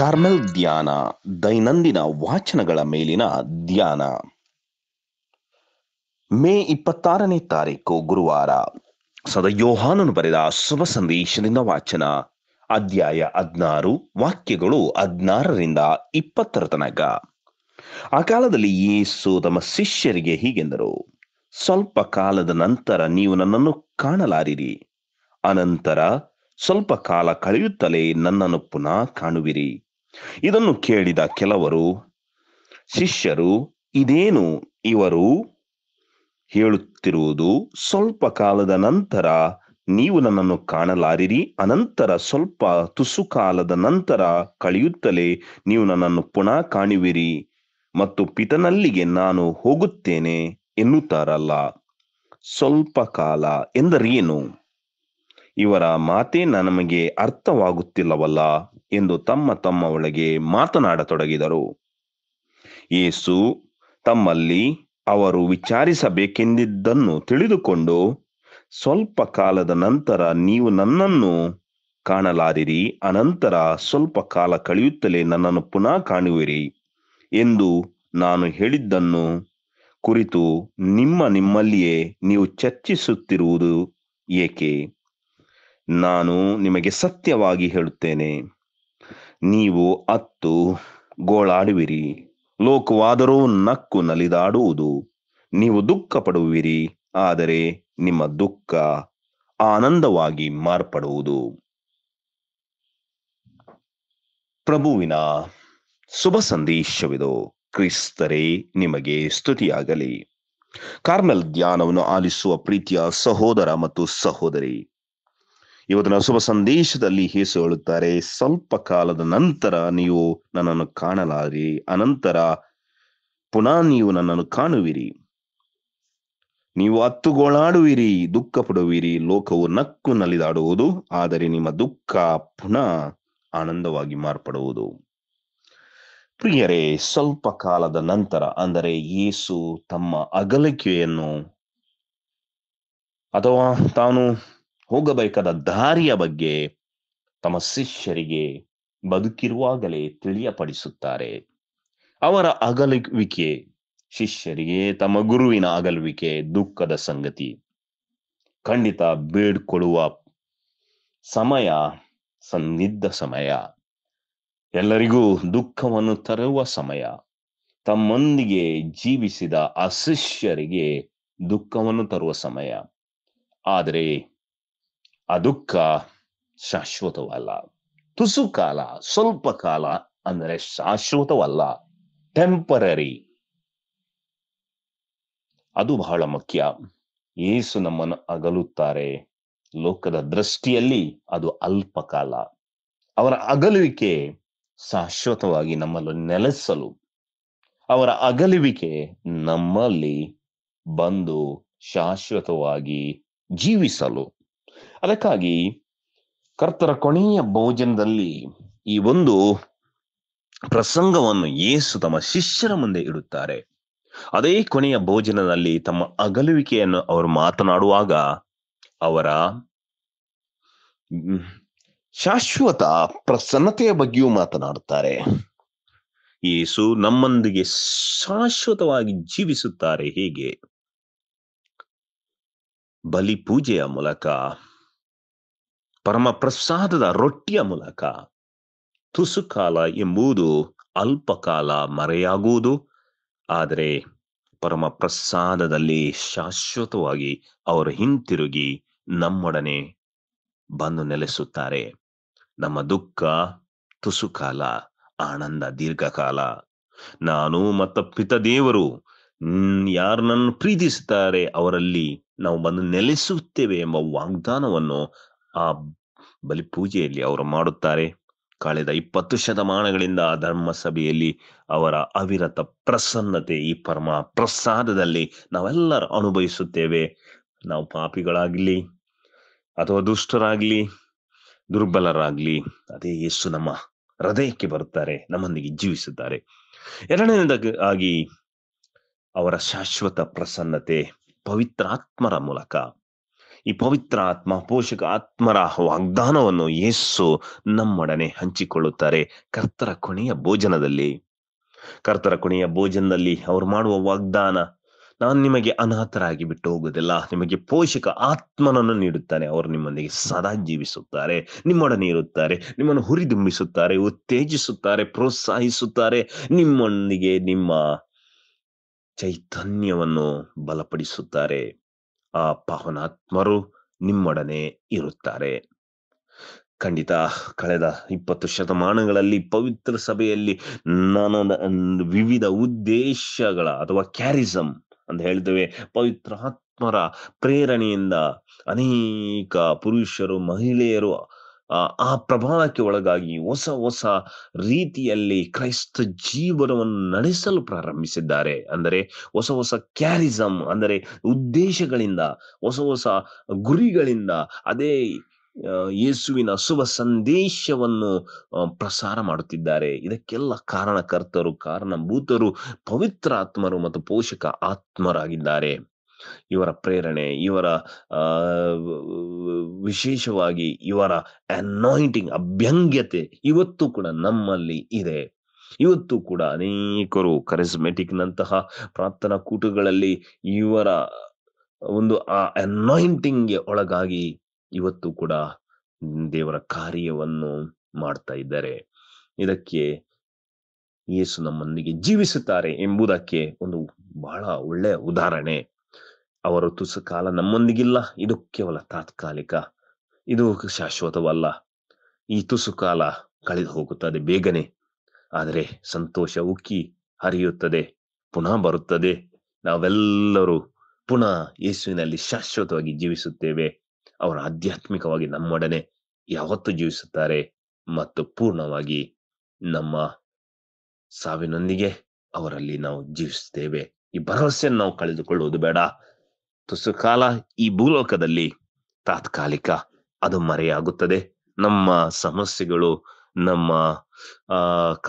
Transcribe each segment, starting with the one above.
Carmel ಧ್ಯಾನ ದೈನಂದಿನ ವಾಚನಗಳ ಮೇಲಿನ ಧ್ಯಾನ. ಮೇ 26ನೇ ತಾರೀಕು ಗುರುವಾರ. ಯೋಹಾನನು ಬರೆದ ಶುಭ ಸಂದೇಶದಿಂದ ವಾಚನ. ಅಧ್ಯಾಯ 16, ವಾಕ್ಯಗಳು 16ರಿಂದ 20 ತನಕ. ಆ ಕಾಲದಲ್ಲಿ ಯೇಸು ತಮ್ಮ ಶಿಷ್ಯರಿಗೆ ಹೀಗೆಂದರು: ಸ್ವಲ್ಪ ಕಾಲದ ನಂತರ ನೀವು ನನ್ನನ್ನು ಕಾಣಲಾರಿರಿ, ಅನಂತರ ಸ್ವಲ್ಪ ಕಾಲ ಕಳೆಯುತ್ತಲೇ ನನ್ನನ್ನು ಪುನಃ ಕಾಣುವಿರಿ. ಇದನ್ನು ಕೇಳಿದ ಕೆಲವರು ಶಿಷ್ಯರು, ಇದೇನು ಇವರು ಹೇಳುತ್ತಿರುವುದು? ಸ್ವಲ್ಪ ಕಾಲದ ನಂತರ ನೀವು ನನ್ನನ್ನು ಕಾಣಲಾರಿರಿ, ಅನಂತರ ಸ್ವಲ್ಪ ತುಸು ಕಾಲದ ನಂತರ ಕಳೆಯುತ್ತಲೇ ನೀವು ನನ್ನನ್ನು ಪುನಃ ಕಾಣುವಿರಿ ಮತ್ತು ಪಿತನಲ್ಲಿಗೆ ನಾನು ಹೋಗುತ್ತೇನೆ ಎನ್ನುತ್ತಾರಲ್ಲ. ಸ್ವಲ್ಪ ಕಾಲ ಎಂದರೇನು? ಇವರ ಮಾತೇ ನಮಗೆ ಅರ್ಥವಾಗುತ್ತಿಲ್ಲವಲ್ಲ ಎಂದು ತಮ್ಮ ಒಳಗೆ ಮಾತನಾಡತೊಡಗಿದರು. ಯೇಸು ತಮ್ಮಲ್ಲಿ ಅವರು ವಿಚಾರಿಸಬೇಕೆಂದಿದ್ದನ್ನು ತಿಳಿದುಕೊಂಡು, ಸ್ವಲ್ಪ ಕಾಲದ ನಂತರ ನೀವು ನನ್ನನ್ನು ಕಾಣಲಾರಿರಿ, ಅನಂತರ ಸ್ವಲ್ಪ ಕಾಲ ಕಳೆಯುತ್ತಲೇ ನನ್ನನ್ನು ಪುನಃ ಕಾಣುವಿರಿ ಎಂದು ನಾನು ಹೇಳಿದ್ದನ್ನು ಕುರಿತು ನಿಮ್ಮಲ್ಲಿಯೇ ನೀವು ಚರ್ಚಿಸುತ್ತಿರುವುದು ಏಕೆ? ನಾನು ನಿಮಗೆ ಸತ್ಯವಾಗಿ ಹೇಳುತ್ತೇನೆ, ನೀವು ಅತ್ತು ಗೋಳಾಡುವಿರಿ, ಲೋಕವಾದರೂ ನಕ್ಕು ನಲಿದಾಡುವುದು. ನೀವು ದುಃಖ ಪಡುವಿರಿ, ಆದರೆ ನಿಮ್ಮ ದುಃಖ ಆನಂದವಾಗಿ ಮಾರ್ಪಡುವುದು. ಪ್ರಭುವಿನ ಶುಭ ಸಂದೇಶವಿದು. ಕ್ರಿಸ್ತರೇ ನಿಮಗೆ ಸ್ತುತಿಯಾಗಲಿ. ಕಾರ್ಮೆಲ್ ಧ್ಯಾನವನ್ನು ಆಲಿಸುವ ಪ್ರೀತಿಯ ಸಹೋದರ ಮತ್ತು ಸಹೋದರಿ, ಇವತ್ತಿನ ಶುಭ ಸಂದೇಶದಲ್ಲಿ ಯೇಸು ಹೇಳುತ್ತಾರೆ, ಸ್ವಲ್ಪ ಕಾಲದ ನಂತರ ನೀವು ನನ್ನನ್ನು ಕಾಣಲಾರಿ, ಅನಂತರ ಪುನಃ ನೀವು ನನ್ನನ್ನು ಕಾಣುವಿರಿ. ನೀವು ಅತ್ತುಗೋಳಾಡುವಿರಿ, ದುಃಖ ಪಡುವಿರಿ, ಲೋಕವು ನಕ್ಕು ನಲಿದಾಡುವುದು, ಆದರೆ ನಿಮ್ಮ ದುಃಖ ಪುನಃ ಆನಂದವಾಗಿ ಮಾರ್ಪಡುವುದು. ಪ್ರಿಯರೇ, ಸ್ವಲ್ಪ ಕಾಲದ ನಂತರ ಅಂದರೆ ಯೇಸು ತಮ್ಮ ಅಗಲಿಕೆಯನ್ನು ಅಥವಾ ತಾನು ಹೋಗಬೇಕಾದ ದಾರಿಯ ಬಗ್ಗೆ ತಮ್ಮ ಶಿಷ್ಯರಿಗೆ ಬದುಕಿರುವಾಗಲೇ ತಿಳಿಯಪಡಿಸುತ್ತಾರೆ. ಅವರ ಅಗಲುವಿಕೆ ಶಿಷ್ಯರಿಗೆ ತಮ್ಮ ಗುರುವಿನ ಅಗಲುವಿಕೆ ದುಃಖದ ಸಂಗತಿ. ಖಂಡಿತ ಬೇಡ್ಕೊಳ್ಳುವ ಸಮಯ, ಸನ್ನಿಧ ಸಮಯ, ಎಲ್ಲರಿಗೂ ದುಃಖವನ್ನು ತರುವ ಸಮಯ. ತಮ್ಮೊಂದಿಗೆ ಜೀವಿಸಿದ ಆ ಶಿಷ್ಯರಿಗೆ ದುಃಖವನ್ನು ತರುವ ಸಮಯ. ಆದರೆ ಆ ದುಃಖ ಶಾಶ್ವತವಲ್ಲ. ತುಸು ಕಾಲ, ಸ್ವಲ್ಪ ಕಾಲ ಅಂದರೆ ಶಾಶ್ವತವಲ್ಲ, ಟೆಂಪರರಿ. ಅದು ಬಹಳ ಮುಖ್ಯ. ಯೇಸು ನಮ್ಮನ್ನು ಅಗಲುತ್ತಾರೆ. ಲೋಕದ ದೃಷ್ಟಿಯಲ್ಲಿ ಅದು ಅಲ್ಪ ಕಾಲ. ಅವರ ಅಗಲುವಿಕೆ ಶಾಶ್ವತವಾಗಿ ನಮ್ಮಲ್ಲಿ ನೆಲೆಸಲು, ಅವರ ಅಗಲುವಿಕೆ ನಮ್ಮಲ್ಲಿ ಬಂದು ಶಾಶ್ವತವಾಗಿ ಜೀವಿಸಲು. ಅದಕ್ಕಾಗಿ ಕರ್ತರ ಕೊನೆಯ ಭೋಜನದಲ್ಲಿ ಈ ಒಂದು ಪ್ರಸಂಗವನ್ನು ಯೇಸು ತಮ್ಮ ಶಿಷ್ಯರ ಮುಂದೆ ಇಡುತ್ತಾರೆ. ಅದೇ ಕೊನೆಯ ಭೋಜನದಲ್ಲಿ ತಮ್ಮ ಅಗಲುವಿಕೆಯನ್ನು ಅವರು ಮಾತನಾಡುವಾಗ ಅವರ ಶಾಶ್ವತ ಪ್ರಸನ್ನತೆಯ ಬಗ್ಗೆಯೂ ಮಾತನಾಡುತ್ತಾರೆ. ಯೇಸು ನಮ್ಮೊಂದಿಗೆ ಶಾಶ್ವತವಾಗಿ ಜೀವಿಸುತ್ತಾರೆ. ಹೇಗೆ? ಬಲಿ ಪೂಜೆಯ ಮೂಲಕ, ಪರಮ ಪ್ರಸಾದದ ರೊಟ್ಟಿಯ ಮೂಲಕ. ತುಸು ಕಾಲ ಎಂಬುದು ಅಲ್ಪ ಕಾಲ ಮರೆಯಾಗುವುದು, ಆದರೆ ಪರಮ ಪ್ರಸಾದದಲ್ಲಿ ಶಾಶ್ವತವಾಗಿ ಅವರು ಹಿಂತಿರುಗಿ ನಮ್ಮೊಡನೆ ಬಂದು ನೆಲೆಸುತ್ತಾರೆ. ನಮ್ಮ ದುಃಖ ತುಸು ಕಾಲ, ಆನಂದ ದೀರ್ಘಕಾಲ. ನಾನು ಮತ್ತು ಪಿತ ದೇವರು ಯಾರು ನನ್ನ ಪ್ರೀತಿಸುತ್ತಾರೆ ಅವರಲ್ಲಿ ನಾವು ಬಂದು ನೆಲೆಸುತ್ತೇವೆ ಎಂಬ ವಾಗ್ದಾನವನ್ನು ಆ ಬಲಿಪೂಜೆಯಲ್ಲಿ ಅವರು ಮಾಡುತ್ತಾರೆ. ಕಳೆದ 20 ಶತಮಾನಗಳಿಂದ ಧರ್ಮಸಭೆಯಲ್ಲಿ ಅವರ ಅವಿರತ ಪ್ರಸನ್ನತೆ ಈ ಪರಮ ಪ್ರಸಾದದಲ್ಲಿ ನಾವೆಲ್ಲರೂ ಅನುಭವಿಸುತ್ತೇವೆ. ನಾವು ಪಾಪಿಗಳಾಗ್ಲಿ ಅಥವಾ ದುಷ್ಟರಾಗ್ಲಿ ದುರ್ಬಲರಾಗ್ಲಿ, ಅದೇ ಯೇಸು ನಮ್ಮ ಹೃದಯಕ್ಕೆ ಬರುತ್ತಾರೆ, ನಮ್ಮೊಂದಿಗೆ ಜೀವಿಸುತ್ತಾರೆ. ಎರಡನೇದಾಗಿ ಅವರ ಶಾಶ್ವತ ಪ್ರಸನ್ನತೆ ಪವಿತ್ರಾತ್ಮರ ಮೂಲಕ. ಈ ಪವಿತ್ರ ಆತ್ಮ, ಪೋಷಕ ಆತ್ಮರ ವಾಗ್ದಾನವನ್ನು ಯೇಸು ನಮ್ಮೊಡನೆ ಹಂಚಿಕೊಳ್ಳುತ್ತಾರೆ ಕರ್ತರ ಕೊನೆಯ ಭೋಜನದಲ್ಲಿ. ಕರ್ತರ ಕೊನೆಯ ಭೋಜನದಲ್ಲಿ ಅವರು ಮಾಡುವ ವಾಗ್ದಾನ, ನಾನು ನಿಮಗೆ ಅನಾಥರಾಗಿ ಬಿಟ್ಟು ಹೋಗುವುದಿಲ್ಲ, ನಿಮಗೆ ಪೋಷಕ ಆತ್ಮನನ್ನು ನೀಡುತ್ತಾನೆ, ಅವರು ನಿಮ್ಮೊಂದಿಗೆ ಸದಾ ಜೀವಿಸುತ್ತಾರೆ, ನಿಮ್ಮೊಡನೆ ಇರುತ್ತಾರೆ, ನಿಮ್ಮನ್ನು ಹುರಿದುಂಬಿಸುತ್ತಾರೆ, ಉತ್ತೇಜಿಸುತ್ತಾರೆ, ಪ್ರೋತ್ಸಾಹಿಸುತ್ತಾರೆ, ನಿಮ್ಮೊಂದಿಗೆ ನಿಮ್ಮ ಚೈತನ್ಯವನ್ನು ಬಲಪಡಿಸುತ್ತಾರೆ. ಆ ಪಾವನಾತ್ಮರು ನಿಮ್ಮೊಡನೆ ಇರುತ್ತಾರೆ. ಖಂಡಿತ ಕಳೆದ 20 ಶತಮಾನಗಳಲ್ಲಿ ಪವಿತ್ರ ಸಭೆಯಲ್ಲಿ ವಿವಿಧ ಉದ್ದೇಶಗಳ ಅಥವಾ ಕ್ಯಾರಿಸಮ್ ಅಂತ ಹೇಳ್ತೇವೆ, ಪವಿತ್ರ ಆತ್ಮರ ಪ್ರೇರಣೆಯಿಂದ ಅನೇಕ ಪುರುಷರು, ಮಹಿಳೆಯರು ಆ ಪ್ರಭಾವಕ್ಕೆ ಒಳಗಾಗಿ ಹೊಸ ಹೊಸ ರೀತಿಯಲ್ಲಿ ಕ್ರೈಸ್ತ ಜೀವನವನ್ನು ನಡೆಸಲು ಪ್ರಾರಂಭಿಸಿದ್ದಾರೆ. ಅಂದರೆ ಹೊಸ ಹೊಸ ಕ್ಯಾರಿಸಮ್, ಅಂದರೆ ಉದ್ದೇಶಗಳಿಂದ, ಹೊಸ ಹೊಸ ಗುರಿಗಳಿಂದ ಅದೇ ಯೇಸುವಿನ ಶುಭ ಸಂದೇಶವನ್ನು ಪ್ರಸಾರ ಮಾಡುತ್ತಿದ್ದಾರೆ. ಇದಕ್ಕೆಲ್ಲ ಕಾರಣಕರ್ತರು, ಕಾರಣಭೂತರು ಪವಿತ್ರ ಆತ್ಮರು ಮತ್ತು ಪೋಷಕ ಆತ್ಮರಾಗಿದ್ದಾರೆ. ಇವರ ಪ್ರೇರಣೆ, ಇವರ ವಿಶೇಷವಾಗಿ ಇವರ ಅನಾಯಿಂಟಿಂಗ್, ಅಭ್ಯಂಗ್ಯತೆ ಇವತ್ತು ಕೂಡ ನಮ್ಮಲ್ಲಿ ಇದೆ. ಇವತ್ತು ಕೂಡ ಅನೇಕರು ಕರಿಸ್ಮೆಟಿಕ್ ನಂತಹ ಪ್ರಾರ್ಥನಾ ಕೂಟಗಳಲ್ಲಿ ಇವರ ಒಂದು ಆ ಅನಾಯಿಂಟಿಂಗ್ಗೆ ಒಳಗಾಗಿ ಇವತ್ತು ಕೂಡ ದೇವರ ಕಾರ್ಯವನ್ನು ಮಾಡ್ತಾ ಇದ್ದಾರೆ. ಇದಕ್ಕೆ ಯೇಸು ನಮ್ಮೊಂದಿಗೆ ಜೀವಿಸುತ್ತಾರೆ ಎಂಬುದಕ್ಕೆ ಒಂದು ಬಹಳ ಒಳ್ಳೆಯ ಉದಾಹರಣೆ. ಅವರು ತುಸು ಕಾಲ ನಮ್ಮೊಂದಿಗಿಲ್ಲ, ಇದು ಕೇವಲ ತಾತ್ಕಾಲಿಕ, ಇದು ಶಾಶ್ವತವಲ್ಲ. ಈ ತುಸು ಕಾಲ ಕಳೆದು ಹೋಗುತ್ತದೆ ಬೇಗನೆ, ಆದರೆ ಸಂತೋಷ ಉಕ್ಕಿ ಹರಿಯುತ್ತದೆ, ಪುನಃ ಬರುತ್ತದೆ. ನಾವೆಲ್ಲರೂ ಪುನಃ ಯೇಸುವಿನಲ್ಲಿ ಶಾಶ್ವತವಾಗಿ ಜೀವಿಸುತ್ತೇವೆ. ಅವರು ಆಧ್ಯಾತ್ಮಿಕವಾಗಿ ನಮ್ಮೊಡನೆ ಯಾವತ್ತೂ ಜೀವಿಸುತ್ತಾರೆ ಮತ್ತು ಪೂರ್ಣವಾಗಿ ನಮ್ಮ ಸಾವಿನೊಂದಿಗೆ ಅವರಲ್ಲಿ ನಾವು ಜೀವಿಸುತ್ತೇವೆ. ಈ ಭರವಸೆಯನ್ನು ನಾವು ಕಳೆದುಕೊಳ್ಳುವುದು ಬೇಡ. ತುಸು ಕಾಲ ಈ ಭೂಲೋಕದಲ್ಲಿ ತಾತ್ಕಾಲಿಕ, ಅದು ಮರೆಯಾಗುತ್ತದೆ. ನಮ್ಮ ಸಮಸ್ಯೆಗಳು, ನಮ್ಮ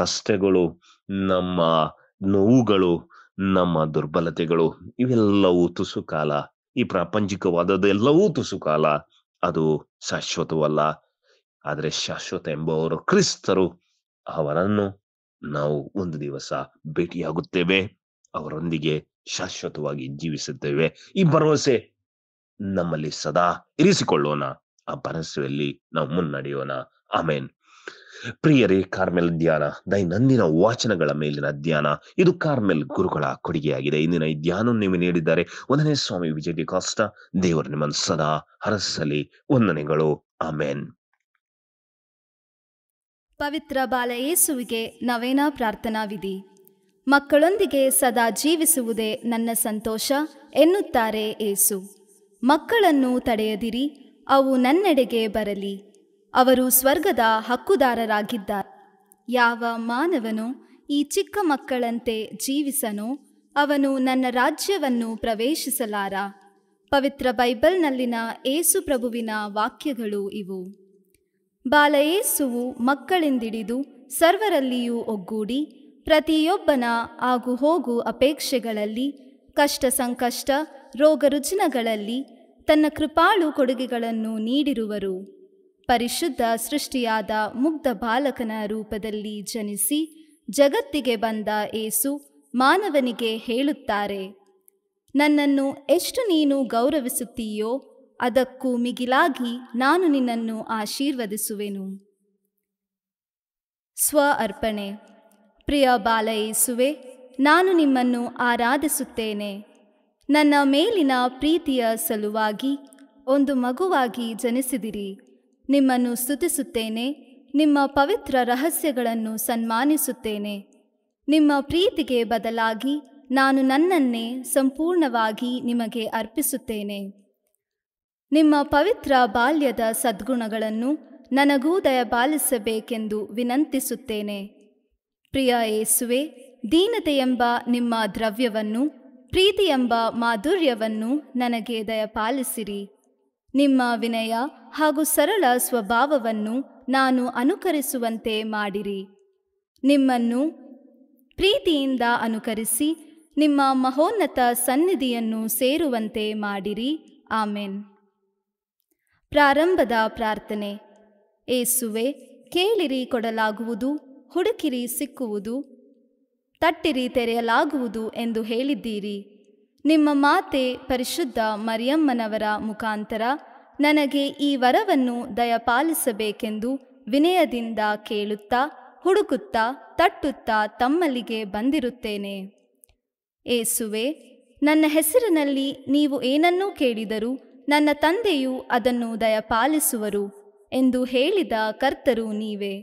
ಕಷ್ಟಗಳು, ನಮ್ಮ ನೋವುಗಳು, ನಮ್ಮ ದುರ್ಬಲತೆಗಳು ಇವೆಲ್ಲವೂ ತುಸು ಕಾಲ. ಈ ಪ್ರಾಪಂಚಿಕವಾದದ್ದು ಎಲ್ಲವೂ ತುಸು ಕಾಲ, ಅದು ಶಾಶ್ವತವಲ್ಲ. ಆದರೆ ಶಾಶ್ವತ ಎಂಬುವರು ಕ್ರಿಸ್ತರು. ಅವರನ್ನು ನಾವು ಒಂದು ದಿವಸ ಭೇಟಿಯಾಗುತ್ತೇವೆ, ಅವರೊಂದಿಗೆ ಶಾಶ್ವತವಾಗಿ ಜೀವಿಸುತ್ತೇವೆ. ಈ ಭರವಸೆ ನಮ್ಮಲ್ಲಿ ಸದಾ ಇರಿಸಿಕೊಳ್ಳೋಣ. ಆ ಭರವಸೆಯಲ್ಲಿ ನಾವು ಮುನ್ನಡೆಯೋಣ. ಆಮೇನ್. ಪ್ರಿಯರೇ, ಕಾರ್ಮೆಲ್ ಧ್ಯಾನ, ದೈನಂದಿನ ವಾಚನಗಳ ಮೇಲಿನ ಧ್ಯಾನ, ಇದು ಕಾರ್ಮೆಲ್ ಗುರುಗಳ ಕೊಡುಗೆಯಾಗಿದೆ. ಇಂದಿನ ಈ ಧ್ಯಾನ ನೀವು ನೀಡಿದ್ದಾರೆ 1ನೇ ಸ್ವಾಮಿ ವಿಜಯ ಡಿ ಕಾಸ್ಟ. ದೇವರು ನಿಮ್ಮನ್ನು ಸದಾ ಹರಸಲಿ. ವಂದನೆಗಳು. ಆಮೇನ್. ಪವಿತ್ರ ಬಾಲ ಯೇಸುವಿಗೆ ನವೇನಾ ಪ್ರಾರ್ಥನಾ ವಿಧಿ. ಮಕ್ಕಳೊಂದಿಗೆ ಸದಾ ಜೀವಿಸುವುದೇ ನನ್ನ ಸಂತೋಷ ಎನ್ನುತ್ತಾರೆ ಯೇಸು. ಮಕ್ಕಳನ್ನು ತಡೆಯದಿರಿ, ಅವು ನನ್ನೆಡೆಗೆ ಬರಲಿ. ಅವರು ಸ್ವರ್ಗದ ಹಕ್ಕುದಾರರಾಗಿದ್ದಾರೆ. ಯಾವ ಮಾನವನು ಈ ಚಿಕ್ಕ ಮಕ್ಕಳಂತೆ ಜೀವಿಸನೋ ಅವನು ನನ್ನ ರಾಜ್ಯವನ್ನು ಪ್ರವೇಶಿಸಲಾರ. ಪವಿತ್ರ ಬೈಬಲ್ನಲ್ಲಿನ ಯೇಸು ಪ್ರಭುವಿನ ವಾಕ್ಯಗಳು ಇವು. ಬಾಲ ಯೇಸುವು ಮಕ್ಕಳಿಂದಿಡಿದು ಸರ್ವರಲ್ಲಿಯೂ ಒಗ್ಗೂಡಿ ಪ್ರತಿಯೊಬ್ಬನ ಆಗು ಹೋಗು ಅಪೇಕ್ಷೆಗಳಲ್ಲಿ, ಕಷ್ಟ ಸಂಕಷ್ಟ, ರೋಗ ರುಜಿನಗಳಲ್ಲಿ ತನ್ನ ಕೃಪಾಳು ಕೊಡುಗೆಗಳನ್ನು ನೀಡಿರುವರು. ಪರಿಶುದ್ಧ ಸೃಷ್ಟಿಯಾದ ಮುಗ್ಧ ಬಾಲಕನ ರೂಪದಲ್ಲಿ ಜನಿಸಿ ಜಗತ್ತಿಗೆ ಬಂದ ಯೇಸು ಮಾನವನಿಗೆ ಹೇಳುತ್ತಾರೆ, ನನ್ನನ್ನು ಎಷ್ಟು ನೀನು ಗೌರವಿಸುತ್ತೀಯೋ ಅದಕ್ಕೂ ಮಿಗಿಲಾಗಿ ನಾನು ನಿನ್ನನ್ನು ಆಶೀರ್ವದಿಸುವೆನು. ಸ್ವ ಅರ್ಪಣೆ. ಪ್ರಿಯ ಬಾಲ ಯೇಸುವೆ, ನಾನು ನಿಮ್ಮನ್ನು ಆರಾಧಿಸುತ್ತೇನೆ. ನನ್ನ ಮೇಲಿನ ಪ್ರೀತಿಯ ಸಲುವಾಗಿ ಒಂದು ಮಗುವಾಗಿ ಜನಿಸಿದಿರಿ. ನಿಮ್ಮನ್ನು ಸ್ತುತಿಸುತ್ತೇನೆ. ನಿಮ್ಮ ಪವಿತ್ರ ರಹಸ್ಯಗಳನ್ನು ಸನ್ಮಾನಿಸುತ್ತೇನೆ. ನಿಮ್ಮ ಪ್ರೀತಿಗೆ ಬದಲಾಗಿ ನಾನು ನನ್ನನ್ನೇ ಸಂಪೂರ್ಣವಾಗಿ ನಿಮಗೆ ಅರ್ಪಿಸುತ್ತೇನೆ. ನಿಮ್ಮ ಪವಿತ್ರ ಬಾಲ್ಯದ ಸದ್ಗುಣಗಳನ್ನು ನನಗೂ ದಯಪಾಲಿಸಬೇಕೆಂದು ವಿನಂತಿಸುತ್ತೇನೆ. ಪ್ರಿಯ ಯೇಸುವೆ, ದೀನತೆಯೆಂಬ ನಿಮ್ಮ ದ್ರವ್ಯವನ್ನು, ಪ್ರೀತಿಯೆಂಬ ಮಾಧುರ್ಯವನ್ನು ನನಗೆ ದಯಪಾಲಿಸಿರಿ. ನಿಮ್ಮ ವಿನಯ ಹಾಗೂ ಸರಳ ಸ್ವಭಾವವನ್ನು ನಾನು ಅನುಕರಿಸುವಂತೆ ಮಾಡಿರಿ. ನಿಮ್ಮನ್ನು ಪ್ರೀತಿಯಿಂದ ಅನುಕರಿಸಿ ನಿಮ್ಮ ಮಹೋನ್ನತ ಸನ್ನಿಧಿಯನ್ನು ಸೇರುವಂತೆ ಮಾಡಿರಿ. ಆಮೆನ್. ಪ್ರಾರಂಭದ ಪ್ರಾರ್ಥನೆ. ಏಸುವೆ, ಕೇಳಿರಿ ಕೊಡಲಾಗುವುದು, ಹುಡುಕಿರಿ ಸಿಕ್ಕುವುದು, ತಟ್ಟಿರಿ ತೆರೆಯಲಾಗುವುದು ಎಂದು ಹೇಳಿದ್ದೀರಿ. ನಿಮ್ಮ ಮಾತೆ ಪರಿಶುದ್ಧ ಮರಿಯಮ್ಮನವರ ಮುಖಾಂತರ ನನಗೆ ಈ ವರವನ್ನು ದಯಪಾಲಿಸಬೇಕೆಂದು ವಿನಯದಿಂದ ಕೇಳುತ್ತಾ, ಹುಡುಕುತ್ತಾ, ತಟ್ಟುತ್ತಾ ತಮ್ಮಲ್ಲಿಗೆ ಬಂದಿರುತ್ತೇನೆ. ಏಸುವೆ, ನನ್ನ ಹೆಸರಿನಲ್ಲಿ ನೀವು ಏನನ್ನೂ ಕೇಳಿದರೂ ನನ್ನ ತಂದೆಯು ಅದನ್ನು ದಯಪಾಲಿಸುವರು ಎಂದು ಹೇಳಿದ ಕರ್ತರು ನೀವೇ.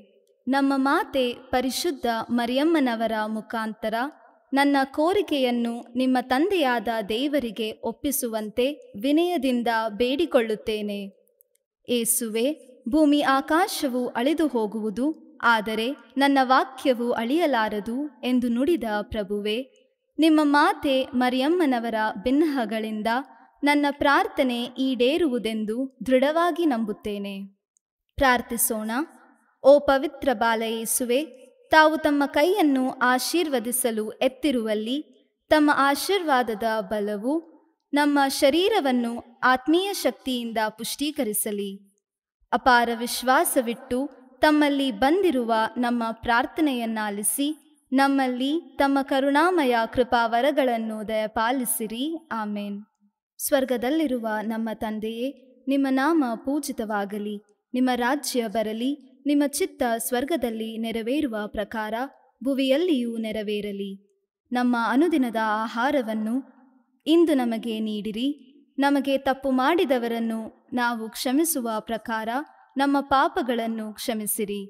ನಮ್ಮ ಮಾತೆ ಪರಿಶುದ್ಧ ಮರಿಯಮ್ಮನವರ ಮುಖಾಂತರ ನನ್ನ ಕೋರಿಕೆಯನ್ನು ನಿಮ್ಮ ತಂದೆಯಾದ ದೇವರಿಗೆ ಒಪ್ಪಿಸುವಂತೆ ವಿನಯದಿಂದ ಬೇಡಿಕೊಳ್ಳುತ್ತೇನೆ. ಏಸುವೆ, ಭೂಮಿ ಆಕಾಶವು ಅಳಿದು ಹೋಗುವುದು, ಆದರೆ ನನ್ನ ವಾಕ್ಯವು ಅಳಿಯಲಾರದು ಎಂದು ನುಡಿದ ಪ್ರಭುವೆ, ನಿಮ್ಮ ಮಾತೆ ಮರಿಯಮ್ಮನವರ ಬಿನ್ನಹಗಳಿಂದ ನನ್ನ ಪ್ರಾರ್ಥನೆ ಈಡೇರುವುದೆಂದು ದೃಢವಾಗಿ ನಂಬುತ್ತೇನೆ. ಪ್ರಾರ್ಥಿಸೋಣ. ಓ ಪವಿತ್ರ ಬಾಲ ಯೇಸುವೆ, ತಾವು ತಮ್ಮ ಕೈಯನ್ನು ಆಶೀರ್ವದಿಸಲು ಎತ್ತಿರುವಲ್ಲಿ ತಮ್ಮ ಆಶೀರ್ವಾದದ ಬಲವು ನಮ್ಮ ಶರೀರವನ್ನು ಆತ್ಮೀಯ ಶಕ್ತಿಯಿಂದ ಪುಷ್ಟೀಕರಿಸಲಿ. ಅಪಾರ ವಿಶ್ವಾಸವಿಟ್ಟು ತಮ್ಮಲ್ಲಿ ಬಂದಿರುವ ನಮ್ಮ ಪ್ರಾರ್ಥನೆಯನ್ನಾಲಿಸಿ ನಮ್ಮಲ್ಲಿ ತಮ್ಮ ಕರುಣಾಮಯ ಕೃಪಾವರಗಳನ್ನು ದಯಪಾಲಿಸಿರಿ. ಆಮೇನ್. ಸ್ವರ್ಗದಲ್ಲಿರುವ ನಮ್ಮ ತಂದೆಯೇ, ನಿಮ್ಮ ನಾಮ ಪೂಜಿತವಾಗಲಿ, ನಿಮ್ಮ ರಾಜ್ಯ ಬರಲಿ, ನಿಮ್ಮ ಚಿತ್ತ ಸ್ವರ್ಗದಲ್ಲಿ ನೆರವೇರುವ ಪ್ರಕಾರ ಭುವಿಯಲ್ಲಿಯೂ ನೆರವೇರಲಿ. ನಮ್ಮ ಅನುದಿನದ ಆಹಾರವನ್ನು ಇಂದು ನಮಗೆ ನೀಡಿರಿ. ನಮಗೆ ತಪ್ಪು ಮಾಡಿದವರನ್ನು ನಾವು ಕ್ಷಮಿಸುವ ಪ್ರಕಾರ ನಮ್ಮ ಪಾಪಗಳನ್ನು ಕ್ಷಮಿಸಿರಿ.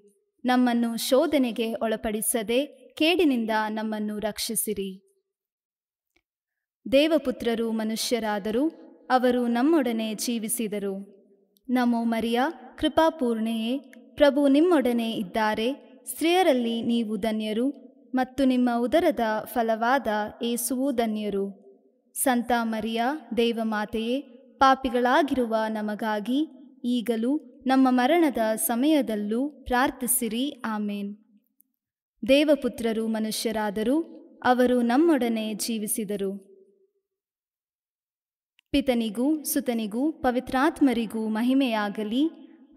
ನಮ್ಮನ್ನು ಶೋಧನೆಗೆ ಒಳಪಡಿಸದೆ ಕೇಡಿನಿಂದ ನಮ್ಮನ್ನು ರಕ್ಷಿಸಿರಿ. ದೇವಪುತ್ರರು ಮನುಷ್ಯರಾದರು, ಅವರು ನಮ್ಮೊಡನೆ ಜೀವಿಸಿದರು. ನಮೋ ಮರಿಯ, ಕೃಪಾಪೂರ್ಣೆಯೇ, ಪ್ರಭು ನಿಮ್ಮೊಡನೆ ಇದ್ದಾರೆ. ಸ್ತ್ರೀಯರಲ್ಲಿ ನೀವು ಧನ್ಯರು, ಮತ್ತು ನಿಮ್ಮ ಉದರದ ಫಲವಾದ ಯೇಸುವೂ ಧನ್ಯರು. ಸಂತ ಮರಿಯ, ದೇವಮಾತೆಯೇ, ಪಾಪಿಗಳಾಗಿರುವ ನಮಗಾಗಿ ಈಗಲೂ ನಮ್ಮ ಮರಣದ ಸಮಯದಲ್ಲೂ ಪ್ರಾರ್ಥಿಸಿರಿ. ಆಮೇನ್. ದೇವಪುತ್ರರು ಮನುಷ್ಯರಾದರು, ಅವರು ನಮ್ಮೊಡನೆ ಜೀವಿಸಿದರು. ಪಿತನಿಗೂ ಸುತನಿಗೂ ಪವಿತ್ರಾತ್ಮರಿಗೂ ಮಹಿಮೆಯಾಗಲಿ,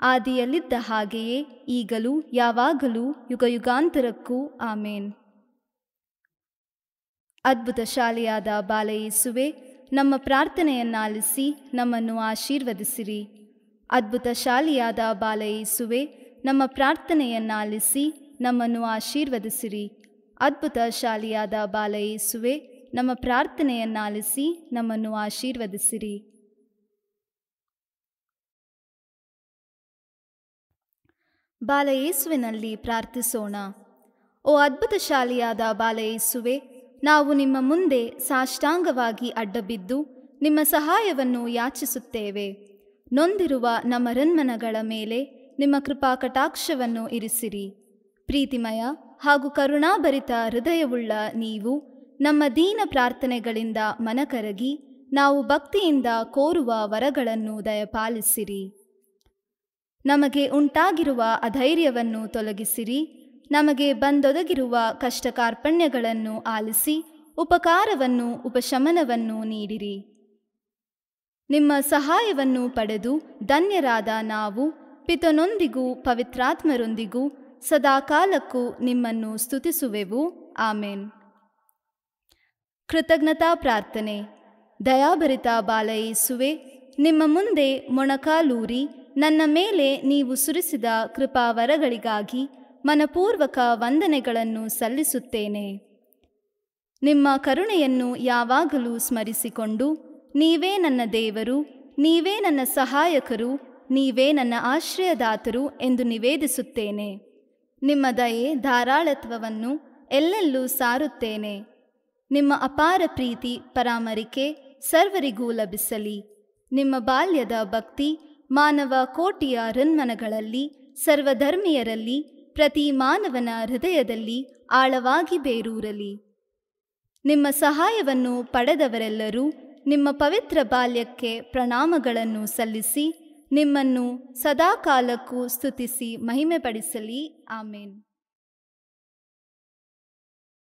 ಆದಿಯಲ್ಲಿದ್ದ ಹಾಗೆಯೇ ಈಗಲೂ ಯಾವಾಗಲೂ ಯುಗಯುಗಾಂತರಕ್ಕೂ. ಆಮೇನ್. ಅದ್ಭುತ ಶಾಲೆಯಾದ ಬಾಲ ಯೇಸುವೆ, ನಮ್ಮ ಪ್ರಾರ್ಥನೆಯನ್ನಾಲಿಸಿ ನಮ್ಮನ್ನು ಆಶೀರ್ವದಿಸಿರಿ. ಅದ್ಭುತ ಶಾಲೆಯಾದ ಬಾಲ ಯೇಸುವೆ, ನಮ್ಮ ಪ್ರಾರ್ಥನೆಯನ್ನಾಲಿಸಿ ನಮ್ಮನ್ನು ಆಶೀರ್ವದಿಸಿರಿ. ಅದ್ಭುತ ಶಾಲೆಯಾದ ಬಾಲ ಯೇಸುವೆ, ನಮ್ಮ ಪ್ರಾರ್ಥನೆಯನ್ನಾಲಿಸಿ ನಮ್ಮನ್ನು ಆಶೀರ್ವದಿಸಿರಿ. ಬಾಲ ಯೇಸುವಿನಲ್ಲಿ ಪ್ರಾರ್ಥಿಸೋಣ. ಓ ಅದ್ಭುತ ಶಾಲೆಯಾದ ಬಾಲ ಯೇಸುವೆ, ನಾವು ನಿಮ್ಮ ಮುಂದೆ ಸಾಷ್ಟಾಂಗವಾಗಿ ಅಡ್ಡಬಿದ್ದು ನಿಮ್ಮ ಸಹಾಯವನ್ನು ಯಾಚಿಸುತ್ತೇವೆ. ನೊಂದಿರುವ ನಮ್ಮ ರನ್ಮನಗಳ ಮೇಲೆ ನಿಮ್ಮ ಕೃಪಾ ಕಟಾಕ್ಷವನ್ನು ಇರಿಸಿರಿ. ಪ್ರೀತಿಮಯ ಹಾಗೂ ಕರುಣಾಭರಿತ ಹೃದಯವುಳ್ಳ ನೀವು ನಮ್ಮ ದೀನ ಪ್ರಾರ್ಥನೆಗಳಿಂದ ಮನಕರಗಿ ನಾವು ಭಕ್ತಿಯಿಂದ ಕೋರುವ ವರಗಳನ್ನು ದಯಪಾಲಿಸಿರಿ. ನಮಗೆ ಉಂಟಾಗಿರುವ ಅಧೈರ್ಯವನ್ನು ತೊಲಗಿಸಿರಿ. ನಮಗೆ ಬಂದೊದಗಿರುವ ಕಷ್ಟ ಕಾರ್ಪಣ್ಯಗಳನ್ನು ಆಲಿಸಿ ಉಪಕಾರವನ್ನು ಉಪಶಮನವನ್ನು ನೀಡಿರಿ. ನಿಮ್ಮ ಸಹಾಯವನ್ನು ಪಡೆದು ಧನ್ಯರಾದ ನಾವು ಪಿತನೊಂದಿಗೂ ಪವಿತ್ರಾತ್ಮರೊಂದಿಗೂ ಸದಾಕಾಲಕ್ಕೂ ನಿಮ್ಮನ್ನು ಸ್ತುತಿಸುವೆವು. ಆಮೇನ್. ಕೃತಜ್ಞತಾ ಪ್ರಾರ್ಥನೆ. ದಯಾಭರಿತ ಬಾಲ ಯೇಸುವೆ, ನಿಮ್ಮ ಮುಂದೆ ಮೊಣಕಾಲೂರಿ ನನ್ನ ಮೇಲೆ ನೀವು ಸುರಿಸಿದ ಕೃಪಾವರಗಳಿಗಾಗಿ ಮನಪೂರ್ವಕ ವಂದನೆಗಳನ್ನು ಸಲ್ಲಿಸುತ್ತೇನೆ. ನಿಮ್ಮ ಕರುಣೆಯನ್ನು ಯಾವಾಗಲೂ ಸ್ಮರಿಸಿಕೊಂಡು, ನೀವೇ ನನ್ನ ದೇವರು, ನೀವೇ ನನ್ನ ಸಹಾಯಕರು, ನೀವೇ ನನ್ನ ಆಶ್ರಯದಾತರು ಎಂದು ನಿವೇದಿಸುತ್ತೇನೆ. ನಿಮ್ಮ ದಯೆ ಧಾರಾಳತ್ವವನ್ನು ಎಲ್ಲೆಲ್ಲೂ ಸಾರುತ್ತೇನೆ. ನಿಮ್ಮ ಅಪಾರ ಪ್ರೀತಿ ಪರಾಮರಿಕೆ ಸರ್ವರಿಗೂ ಲಭಿಸಲಿ. ನಿಮ್ಮ ಬಾಲ್ಯದ ಭಕ್ತಿ ಮಾನವ ಕೋಟಿಯ ರನ್ಮನಗಳಲ್ಲಿ, ಸರ್ವಧರ್ಮೀಯರಲ್ಲಿ, ಪ್ರತಿ ಮಾನವನ ಹೃದಯದಲ್ಲಿ ಆಳವಾಗಿ ಬೇರೂರಲಿ. ನಿಮ್ಮ ಸಹಾಯವನ್ನು ಪಡೆದವರೆಲ್ಲರೂ ನಿಮ್ಮ ಪವಿತ್ರ ಬಾಲ್ಯಕ್ಕೆ ಪ್ರಣಾಮಗಳನ್ನು ಸಲ್ಲಿಸಿ ನಿಮ್ಮನ್ನು ಸದಾಕಾಲಕ್ಕೂ ಸ್ತುತಿಸಿ ಮಹಿಮೆಪಡಿಸಲಿ. ಆಮೇನ್.